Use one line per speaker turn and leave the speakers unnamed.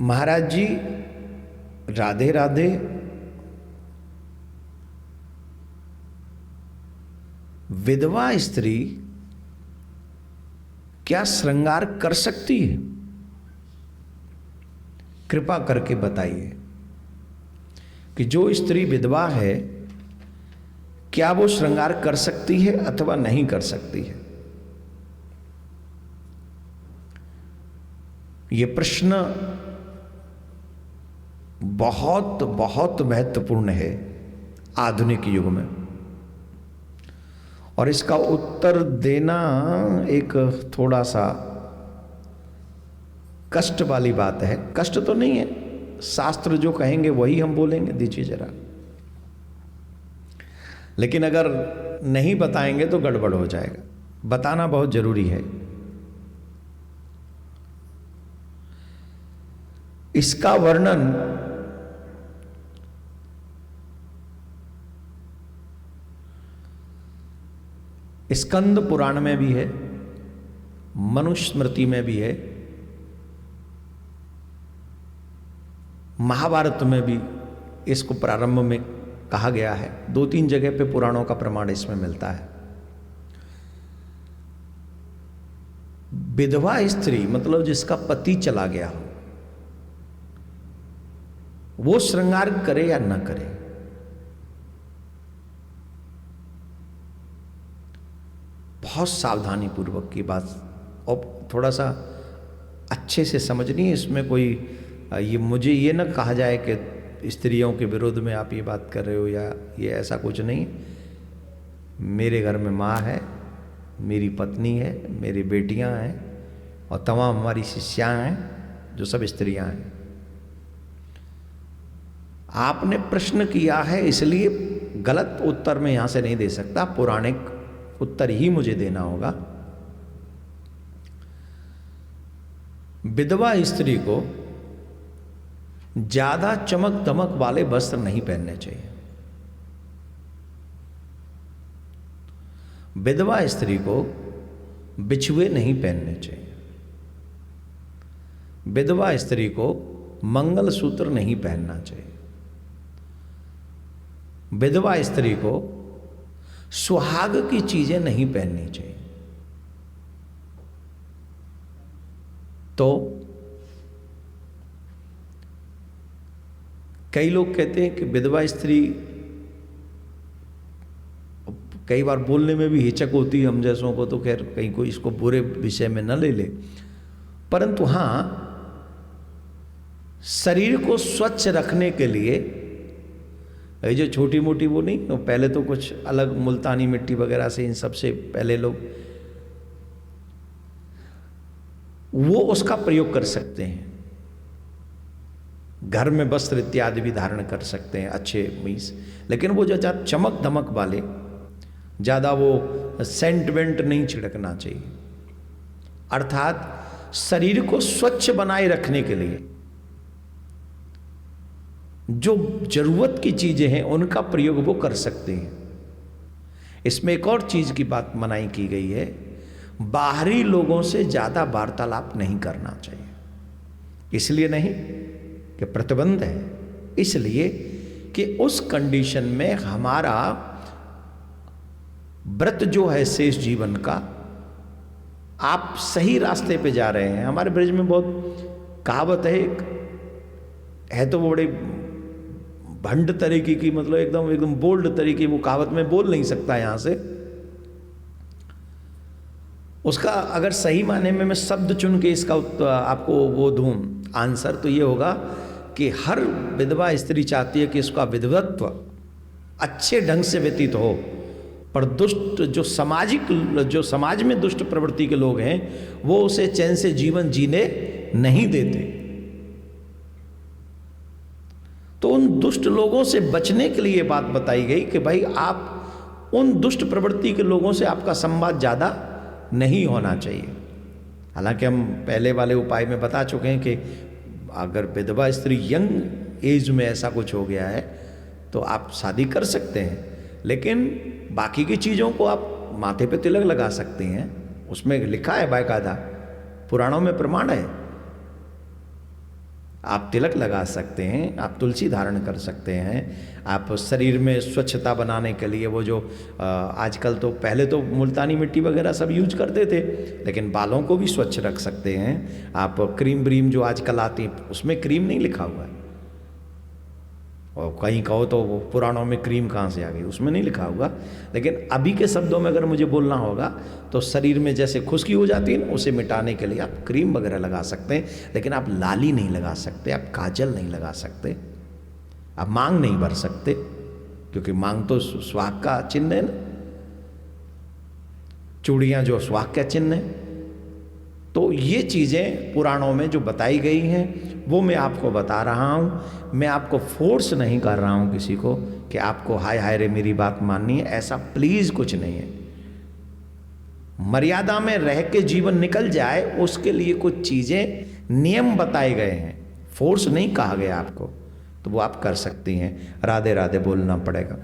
महाराज जी राधे राधे। विधवा स्त्री क्या श्रृंगार कर सकती है? कृपा करके बताइए कि जो स्त्री विधवा है क्या वो श्रृंगार कर सकती है अथवा नहीं कर सकती है। ये प्रश्न बहुत बहुत महत्वपूर्ण है आधुनिक युग में, और इसका उत्तर देना एक थोड़ा सा कष्ट वाली बात है। कष्ट तो नहीं है, शास्त्र जो कहेंगे वही हम बोलेंगे। दीजिए जरा, लेकिन अगर नहीं बताएंगे तो गड़बड़ हो जाएगा। बताना बहुत जरूरी है। इसका वर्णन स्कंद पुराण में भी है, मनुस्मृति में भी है, महाभारत में भी इसको प्रारंभ में कहा गया है। 2-3 जगह पे पुराणों का प्रमाण इसमें मिलता है। विधवा स्त्री मतलब जिसका पति चला गया हो, वो श्रृंगार करे या ना करे, बहुत सावधानी पूर्वक की बात और थोड़ा सा अच्छे से समझनी है। इसमें कोई ये मुझे ये ना कहा जाए कि स्त्रियों के विरोध में आप ये बात कर रहे हो, या ये ऐसा कुछ नहीं। मेरे घर में माँ है, मेरी पत्नी है, मेरी बेटियां हैं और तमाम हमारी शिष्याएं हैं जो सब स्त्रियां हैं। आपने प्रश्न किया है इसलिए गलत उत्तर मैं यहां से नहीं दे सकता, पौराणिक उत्तर ही मुझे देना होगा। विधवा स्त्री को ज्यादा चमक दमक वाले वस्त्र नहीं पहनने चाहिए। विधवा स्त्री को बिछुए नहीं पहनने चाहिए। विधवा स्त्री को मंगलसूत्र नहीं पहनना चाहिए। विधवा स्त्री को सुहाग की चीजें नहीं पहननी चाहिए। तो कई लोग कहते हैं कि विधवा स्त्री, कई बार बोलने में भी हिचक होती है हम जैसों को, तो खैर कहीं कोई इसको बुरे विषय में न ले ले, परंतु हां, शरीर को स्वच्छ रखने के लिए ये जो छोटी मोटी वो नहीं, तो पहले तो कुछ अलग मुल्तानी मिट्टी वगैरह से, इन सब से पहले लोग वो उसका प्रयोग कर सकते हैं। घर में वस्त्र इत्यादि भी धारण कर सकते हैं अच्छे मीस, लेकिन वो जो ज्यादा चमक दमक वाले, ज्यादा वो सेंट वेंट नहीं छिड़कना चाहिए। अर्थात शरीर को स्वच्छ बनाए रखने के लिए जो जरूरत की चीजें हैं उनका प्रयोग वो कर सकते हैं। इसमें एक और चीज की बात मनाही की गई है, बाहरी लोगों से ज्यादा वार्तालाप नहीं करना चाहिए। इसलिए नहीं कि प्रतिबंध है, इसलिए कि उस कंडीशन में हमारा व्रत जो है शेष जीवन का, आप सही रास्ते पे जा रहे हैं। हमारे ब्रज में बहुत कहावत है तो वो बड़े भंड तरीके की, मतलब एकदम बोल्ड तरीके, वो कहावत में बोल नहीं सकता यहां से। उसका अगर सही माने में मैं शब्द चुन के इसका आपको वो दूं आंसर, तो ये होगा कि हर विधवा स्त्री चाहती है कि इसका विधवत्व अच्छे ढंग से व्यतीत हो, पर दुष्ट जो समाज में दुष्ट प्रवृत्ति के लोग हैं वो उसे चैन से जीवन जीने नहीं देते। तो उन दुष्ट लोगों से बचने के लिए बात बताई गई कि भाई आप उन दुष्ट प्रवृत्ति के लोगों से आपका संवाद ज्यादा नहीं होना चाहिए। हालांकि हम पहले वाले उपाय में बता चुके हैं कि अगर विधवा स्त्री यंग एज में ऐसा कुछ हो गया है तो आप शादी कर सकते हैं, लेकिन बाकी की चीजों को आप माथे पे तिलक लगा सकते हैं। उसमें लिखा है बाकायदा, पुराणों में प्रमाण है। आप तिलक लगा सकते हैं, आप तुलसी धारण कर सकते हैं, आप शरीर में स्वच्छता बनाने के लिए वो जो आजकल तो, पहले तो मुल्तानी मिट्टी वगैरह सब यूज करते थे, लेकिन बालों को भी स्वच्छ रख सकते हैं आप। क्रीम ब्रीम जो आजकल आती है उसमें क्रीम नहीं लिखा हुआ है, और कहीं कहो तो वो पुराणों में क्रीम कहाँ से आ गई, उसमें नहीं लिखा होगा। लेकिन अभी के शब्दों में अगर मुझे बोलना होगा तो शरीर में जैसे खुश्की हो जाती है उसे मिटाने के लिए आप क्रीम वगैरह लगा सकते हैं, लेकिन आप लाली नहीं लगा सकते, आप काजल नहीं लगा सकते, आप मांग नहीं भर सकते, क्योंकि मांग तो सुहाग का चिन्ह है ना, चूड़ियाँ जो सुहाग का चिन्ह है। तो ये चीज़ें पुराणों में जो बताई गई हैं वो मैं आपको बता रहा हूँ। मैं आपको फोर्स नहीं कर रहा हूँ किसी को कि आपको हाय हाय रे मेरी बात माननी है, ऐसा प्लीज़ कुछ नहीं है। मर्यादा में रह के जीवन निकल जाए उसके लिए कुछ चीज़ें, नियम बताए गए हैं, फोर्स नहीं कहा गया आपको, तो वो आप कर सकती हैं। राधे राधे बोलना पड़ेगा।